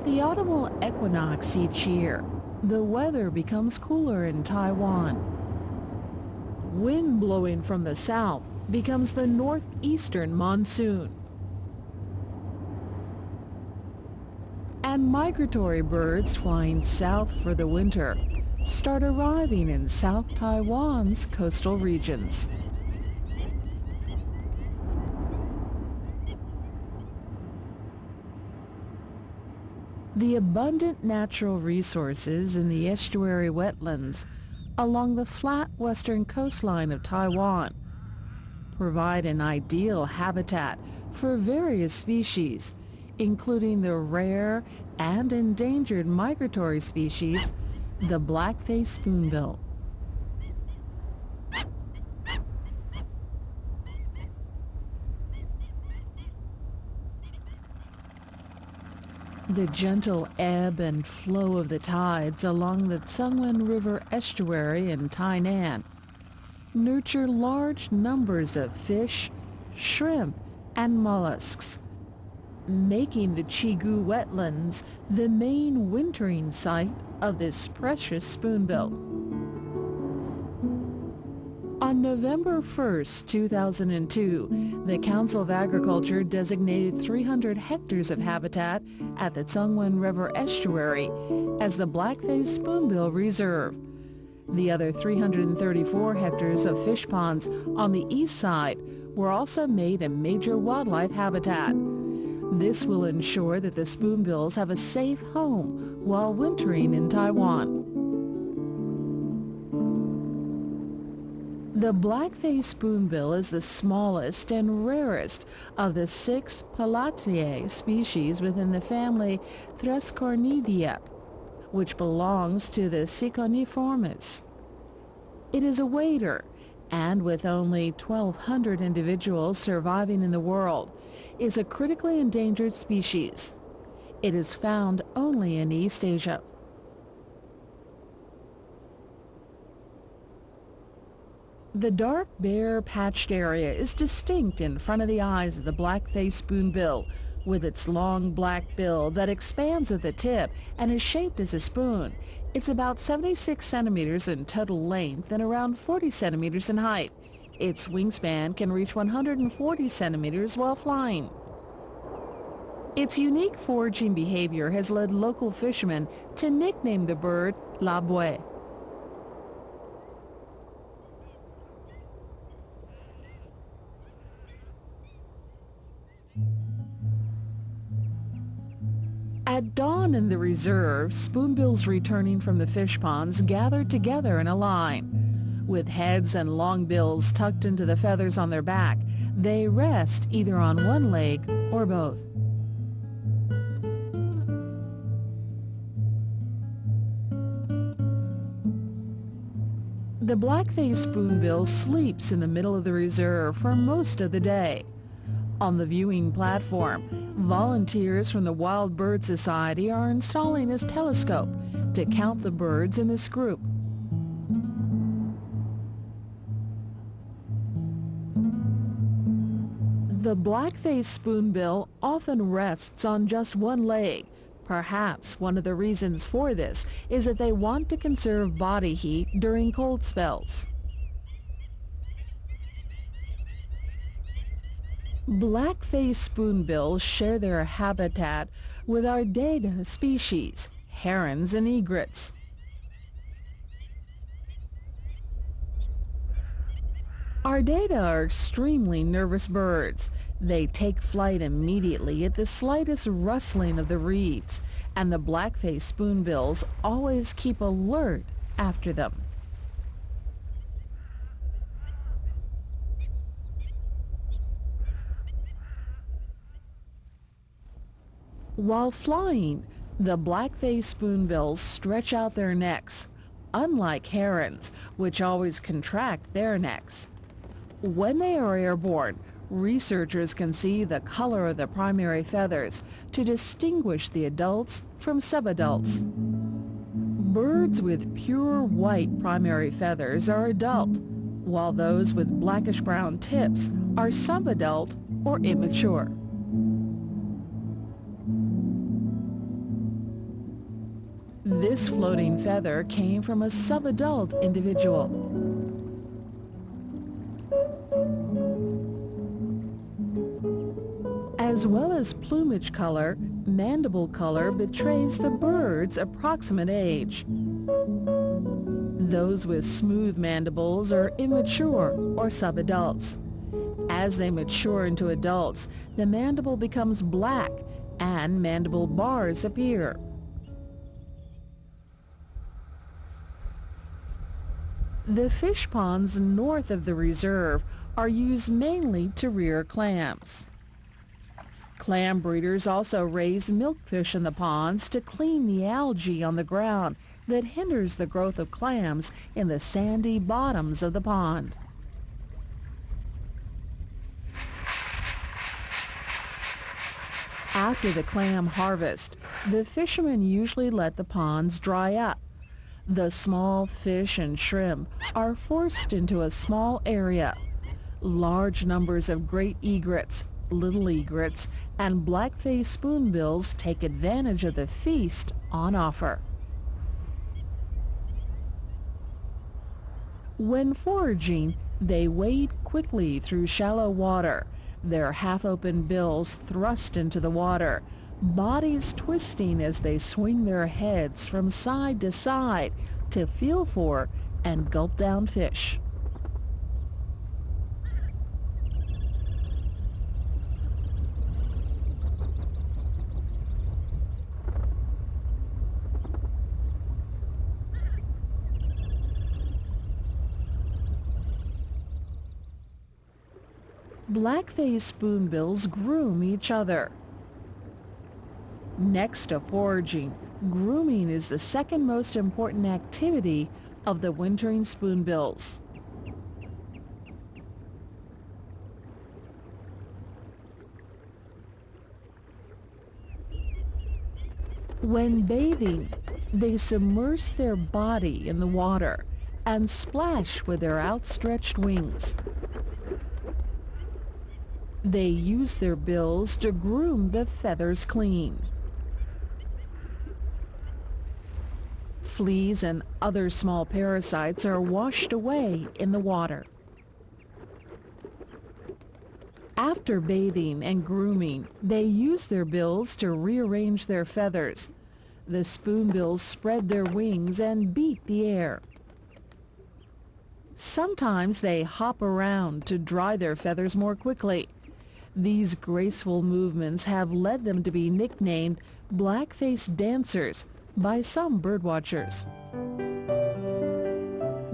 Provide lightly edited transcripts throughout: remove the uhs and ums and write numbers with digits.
At the autumnal equinox each year, the weather becomes cooler in Taiwan. Wind blowing from the south becomes the northeastern monsoon. And migratory birds flying south for the winter start arriving in South Taiwan's coastal regions. The abundant natural resources in the estuary wetlands along the flat western coastline of Taiwan provide an ideal habitat for various species, including the rare and endangered migratory species, the black-faced spoonbill. The gentle ebb and flow of the tides along the Tsengwen River estuary in Tainan nurture large numbers of fish, shrimp, and mollusks, making the Chigu wetlands the main wintering site of this precious spoonbill. On November 1st, 2002, the Council of Agriculture designated 300 hectares of habitat at the Tsengwen River estuary as the Black-faced Spoonbill Reserve. The other 334 hectares of fish ponds on the east side were also made a major wildlife habitat. This will ensure that the spoonbills have a safe home while wintering in Taiwan. The black-faced spoonbill is the smallest and rarest of the 6 Palatiae species within the family Threscornidae, which belongs to the Siconiformes. It is a wader, and with only 1,200 individuals surviving in the world, is a critically endangered species. It is found only in East Asia. The dark, bare, patched area is distinct in front of the eyes of the black-faced spoonbill, with its long black bill that expands at the tip and is shaped as a spoon. It's about 76 centimeters in total length and around 40 centimeters in height. Its wingspan can reach 140 centimeters while flying. Its unique foraging behavior has led local fishermen to nickname the bird La Bue. At dawn in the reserve, spoonbills returning from the fish ponds gather together in a line. With heads and long bills tucked into the feathers on their back, they rest either on one leg or both. The black-faced spoonbill sleeps in the middle of the reserve for most of the day. On the viewing platform, volunteers from the Wild Bird Society are installing a telescope to count the birds in this group. The black-faced spoonbill often rests on just one leg. Perhaps one of the reasons for this is that they want to conserve body heat during cold spells. Black-faced spoonbills share their habitat with Ardeda species, herons and egrets. Ardeda are extremely nervous birds. They take flight immediately at the slightest rustling of the reeds, and the black-faced spoonbills always keep alert after them. While flying, the black-faced spoonbills stretch out their necks, unlike herons, which always contract their necks. When they are airborne, researchers can see the color of the primary feathers to distinguish the adults from subadults. Birds with pure white primary feathers are adult, while those with blackish-brown tips are subadult or immature. This floating feather came from a subadult individual. As well as plumage color, mandible color betrays the bird's approximate age. Those with smooth mandibles are immature or subadults. As they mature into adults, the mandible becomes black and mandible bars appear. The fish ponds north of the reserve are used mainly to rear clams. Clam breeders also raise milkfish in the ponds to clean the algae on the ground that hinders the growth of clams in the sandy bottoms of the pond. After the clam harvest, the fishermen usually let the ponds dry up. The small fish and shrimp are forced into a small area. Large numbers of great egrets, little egrets, and black-faced spoonbills take advantage of the feast on offer. When foraging, they wade quickly through shallow water, their half-open bills thrust into the water, bodies twisting as they swing their heads from side to side to feel for and gulp down fish. Black-faced spoonbills groom each other. Next to foraging, grooming is the second most important activity of the wintering spoonbills. When bathing, they submerge their body in the water and splash with their outstretched wings. They use their bills to groom the feathers clean. Fleas and other small parasites are washed away in the water. After bathing and grooming, they use their bills to rearrange their feathers. The spoonbills spread their wings and beat the air. Sometimes they hop around to dry their feathers more quickly. These graceful movements have led them to be nicknamed black-faced dancers by some birdwatchers.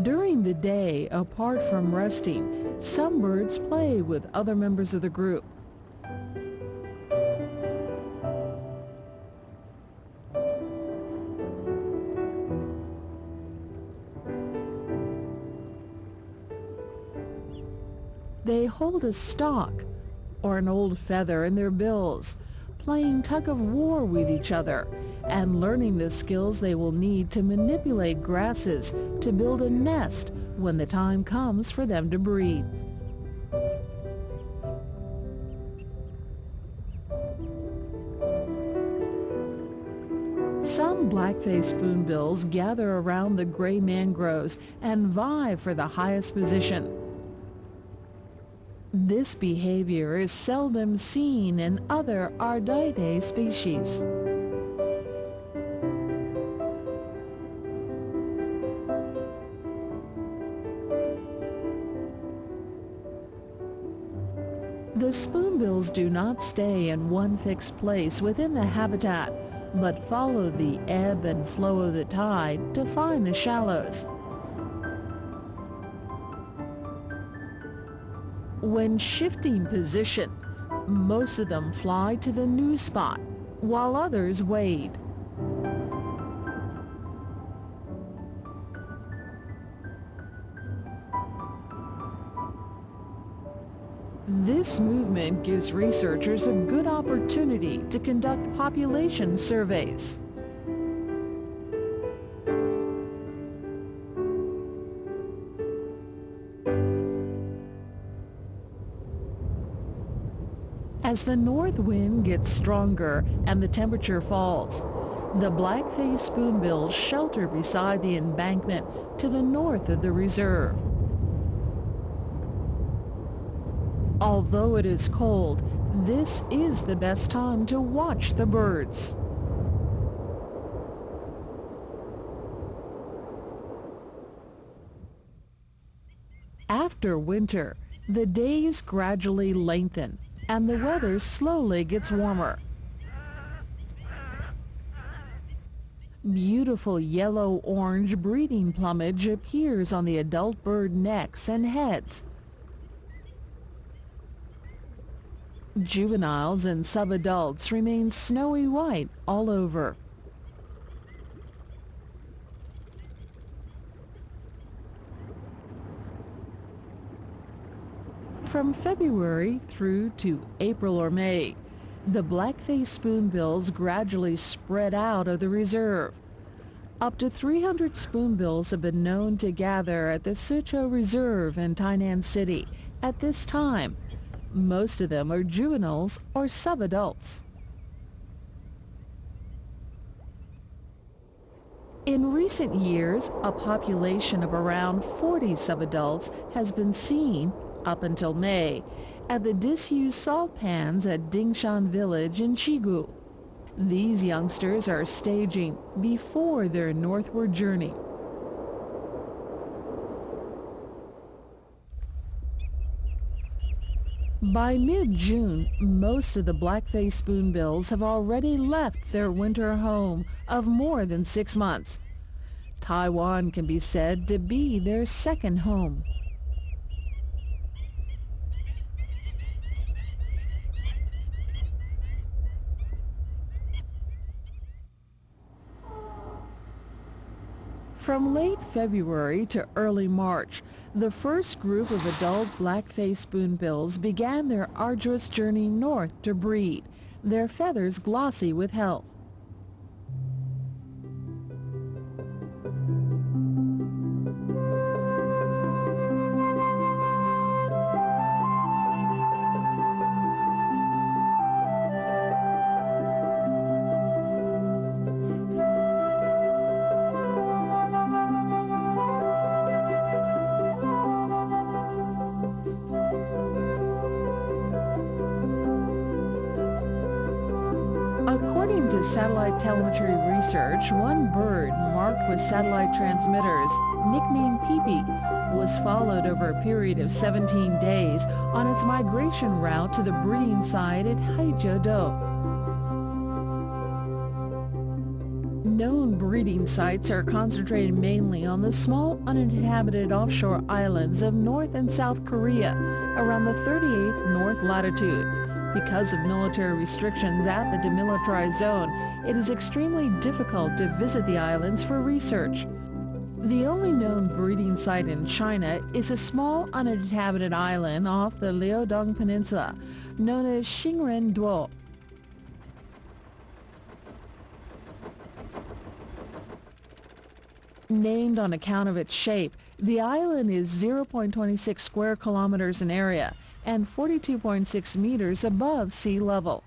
During the day, apart from resting, some birds play with other members of the group. They hold a stalk or an old feather in their bills, playing tug-of-war with each other and learning the skills they will need to manipulate grasses to build a nest when the time comes for them to breed. Some black-faced spoonbills gather around the gray mangroves and vie for the highest position. This behavior is seldom seen in other Ardeidae species. The spoonbills do not stay in one fixed place within the habitat, but follow the ebb and flow of the tide to find the shallows. When shifting position, most of them fly to the new spot, while others wade. This movement gives researchers a good opportunity to conduct population surveys. As the north wind gets stronger and the temperature falls, The black-faced spoonbills shelter beside the embankment to the north of the reserve. Although it is cold, this is the best time to watch the birds. After winter, the days gradually lengthen and the weather slowly gets warmer. Beautiful yellow-orange breeding plumage appears on the adult bird necks and heads. Juveniles and subadults remain snowy white all over. From February through to April or May, the black-faced spoonbills gradually spread out of the reserve. Up to 300 spoonbills have been known to gather at the Sichuan Reserve in Tainan City at this time. Most of them are juveniles or subadults. In recent years, a population of around 40 subadults has been seen, up until May, at the disused salt pans at Dingshan Village in Qigu. These youngsters are staging before their northward journey. By mid-June, most of the black-faced spoonbills have already left their winter home of more than 6 months. Taiwan can be said to be their second home. From late February to early March, the first group of adult black-faced spoonbills began their arduous journey north to breed, their feathers glossy with health. According to satellite telemetry research, one bird marked with satellite transmitters, nicknamed Pee-Pee, was followed over a period of 17 days on its migration route to the breeding site at Haijiaodou. Known breeding sites are concentrated mainly on the small uninhabited offshore islands of North and South Korea around the 38th north latitude. Because of military restrictions at the demilitarized zone, it is extremely difficult to visit the islands for research. The only known breeding site in China is a small uninhabited island off the Liaodong Peninsula, known as Xingren-duo. Named on account of its shape, the island is 0.26 square kilometers in area and 42.6 meters above sea level.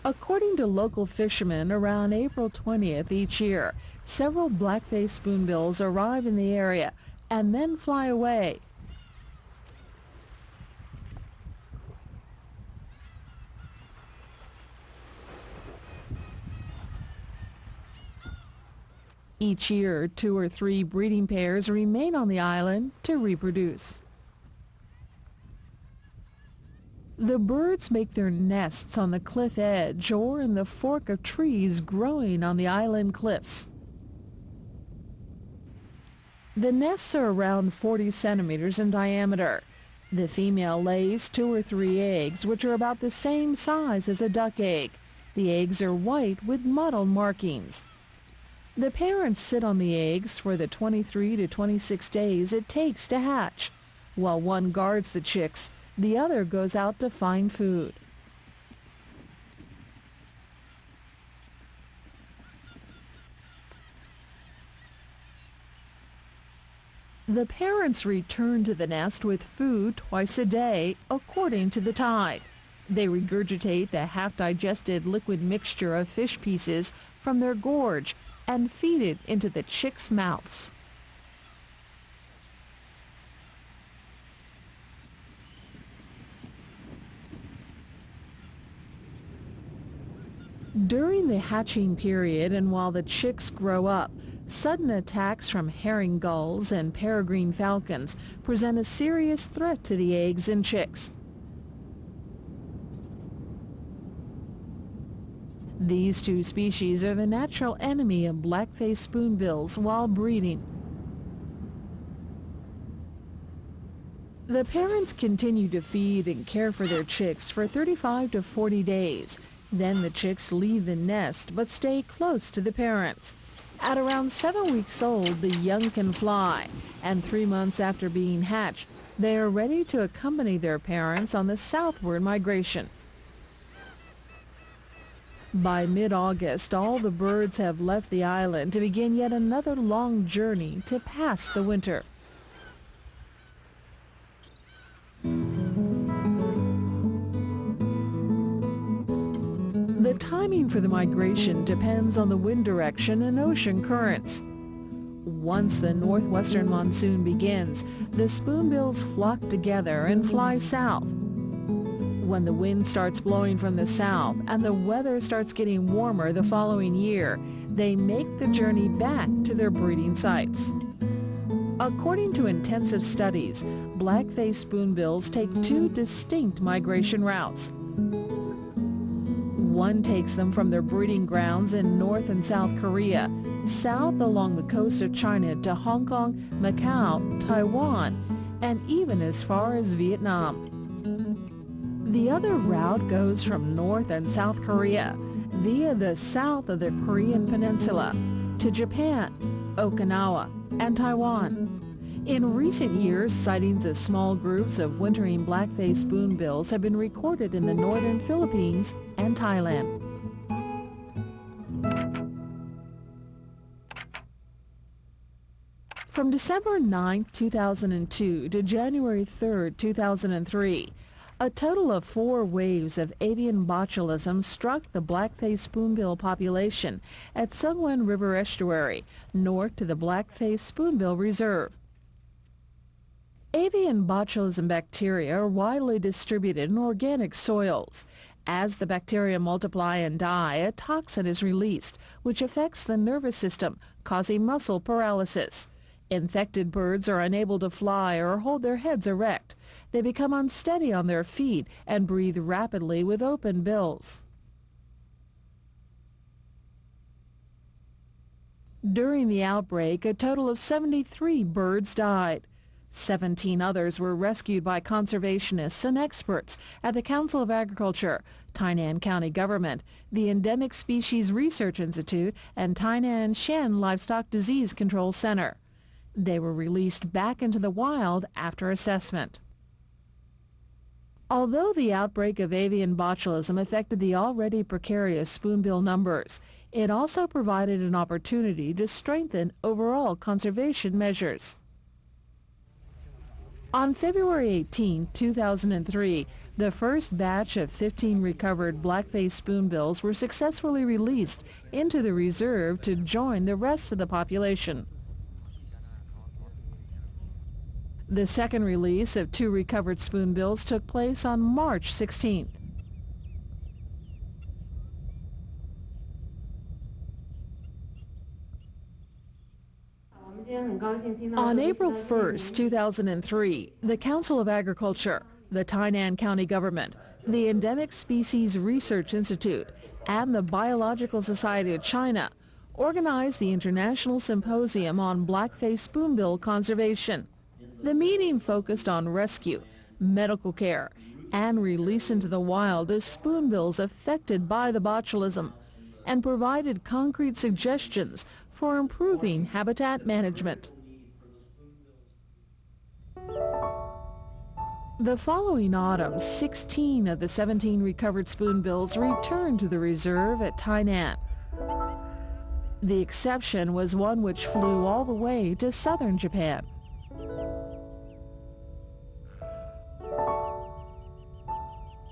According to local fishermen, around April 20th each year, several black-faced spoonbills arrive in the area and then fly away. Each year, 2 or 3 breeding pairs remain on the island to reproduce. The birds make their nests on the cliff edge or in the fork of trees growing on the island cliffs. The nests are around 40 centimeters in diameter. The female lays 2 or 3 eggs, which are about the same size as a duck egg. The eggs are white with mottled markings. The parents sit on the eggs for the 23 to 26 days it takes to hatch. While one guards the chicks, the other goes out to find food. The parents return to the nest with food twice a day, according to the tide. They regurgitate the half-digested liquid mixture of fish pieces from their gorge and feed it into the chicks' mouths. During the hatching period and while the chicks grow up, sudden attacks from herring gulls and peregrine falcons present a serious threat to the eggs and chicks. These two species are the natural enemy of black-faced spoonbills while breeding. The parents continue to feed and care for their chicks for 35 to 40 days. Then the chicks leave the nest but stay close to the parents. At around 7 weeks old, the young can fly, and 3 months after being hatched, they are ready to accompany their parents on the southward migration. By mid-August, all the birds have left the island to begin yet another long journey to pass the winter. The timing for the migration depends on the wind direction and ocean currents. Once the northwestern monsoon begins, the spoonbills flock together and fly south. When the wind starts blowing from the south and the weather starts getting warmer the following year, they make the journey back to their breeding sites. According to intensive studies, black-faced spoonbills take two distinct migration routes. One takes them from their breeding grounds in North and South Korea, south along the coast of China to Hong Kong, Macau, Taiwan, and even as far as Vietnam. The other route goes from North and South Korea via the south of the Korean peninsula to Japan, Okinawa, and Taiwan. In recent years, sightings of small groups of wintering black-faced spoonbills have been recorded in the northern Philippines and Thailand. From December 9, 2002 to January 3, 2003, a total of 4 waves of avian botulism struck the black-faced spoonbill population at Tsengwen River estuary, north to the Black-faced Spoonbill Reserve. Avian botulism bacteria are widely distributed in organic soils. As the bacteria multiply and die, a toxin is released, which affects the nervous system, causing muscle paralysis. Infected birds are unable to fly or hold their heads erect. They become unsteady on their feet and breathe rapidly with open bills. During the outbreak, a total of 73 birds died. 17 others were rescued by conservationists and experts at the Council of Agriculture, Tainan County government, the Endemic Species Research Institute, and Tainan Shen Livestock Disease Control Center. They were released back into the wild after assessment. Although the outbreak of avian botulism affected the already precarious spoonbill numbers, it also provided an opportunity to strengthen overall conservation measures. On February 18, 2003, the first batch of 15 recovered black-faced spoonbills were successfully released into the reserve to join the rest of the population. The second release of 2 recovered spoonbills took place on March 16th. On April 1, 2003, the Council of Agriculture, the Tainan County government, the Endemic Species Research Institute, and the Biological Society of China organized the International Symposium on Black-faced Spoonbill Conservation. The meeting focused on rescue, medical care, and release into the wild of spoonbills affected by the botulism, and provided concrete suggestions for improving habitat management. The following autumn, 16 of the 17 recovered spoonbills returned to the reserve at Tainan. The exception was one which flew all the way to southern Japan.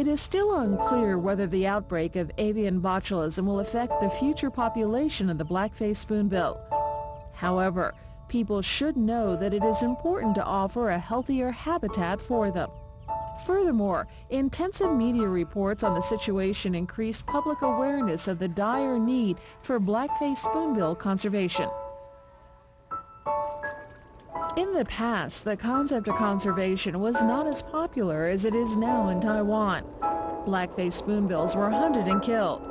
It is still unclear whether the outbreak of avian botulism will affect the future population of the black-faced spoonbill. However, people should know that it is important to offer a healthier habitat for them. Furthermore, intensive media reports on the situation increased public awareness of the dire need for black-faced spoonbill conservation. In the past, the concept of conservation was not as popular as it is now in Taiwan. Black-faced spoonbills were hunted and killed.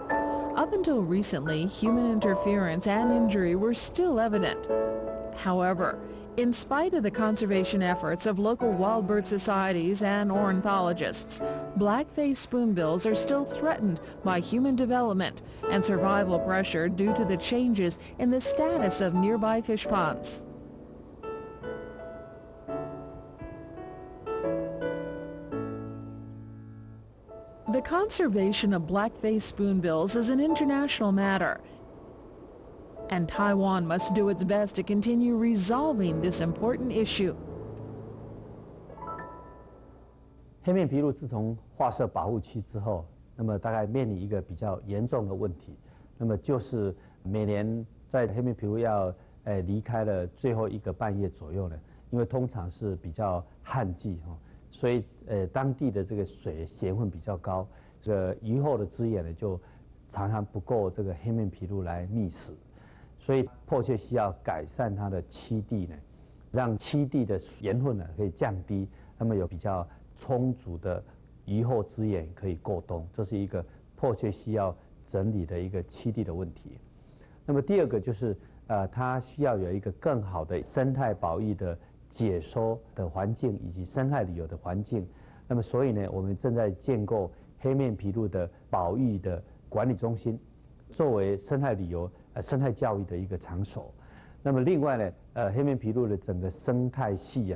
Up until recently, human interference and injury were still evident. However, in spite of the conservation efforts of local wild bird societies and ornithologists, black-faced spoonbills are still threatened by human development and survival pressure due to the changes in the status of nearby fish ponds. The conservation of black-faced spoonbills is an international matter, and Taiwan must do its best to continue resolving this important issue. 黑面琵鹭自从划设保护区之后，那么大概面临一个比较严重的问题，那么就是每年在黑面琵鹭要离开了最后一个半月左右呢，因为通常是比较旱季哈，所以当地的这个水咸分比较高，这个鱼后的资源呢就常常不够这个黑面琵鹭来觅食。 所以迫切需要改善它的栖地呢，让栖地的盐分呢可以降低，那么有比较充足的鱼后资源可以过冬，这是一个迫切需要整理的一个栖地的问题。那么第二个就是它需要有一个更好的生态保育的解说的环境以及生态旅游的环境。那么所以呢，我们正在建构黑面琵鹭的保育的管理中心，作为生态旅游。 生态教育的一个场所，那么另外呢，黑面琵鹭的整个生态系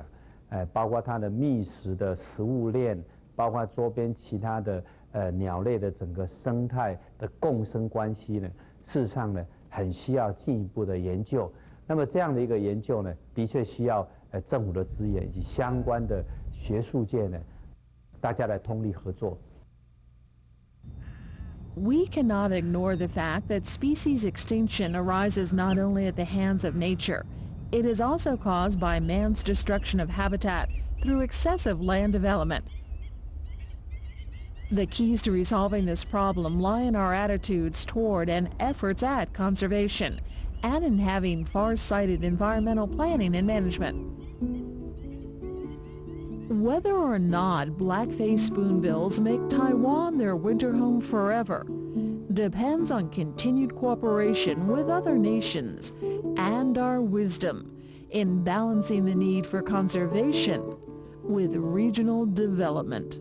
啊，包括它的觅食的食物链，包括周边其他的鸟类的整个生态的共生关系呢，事实上呢，很需要进一步的研究。那么这样的一个研究呢，的确需要政府的资源以及相关的学术界呢，大家来通力合作。 We cannot ignore the fact that species extinction arises not only at the hands of nature, it is also caused by man's destruction of habitat through excessive land development. The keys to resolving this problem lie in our attitudes toward and efforts at conservation, and in having far-sighted environmental planning and management. Whether or not black-faced spoonbills make Taiwan their winter home forever depends on continued cooperation with other nations and our wisdom in balancing the need for conservation with regional development.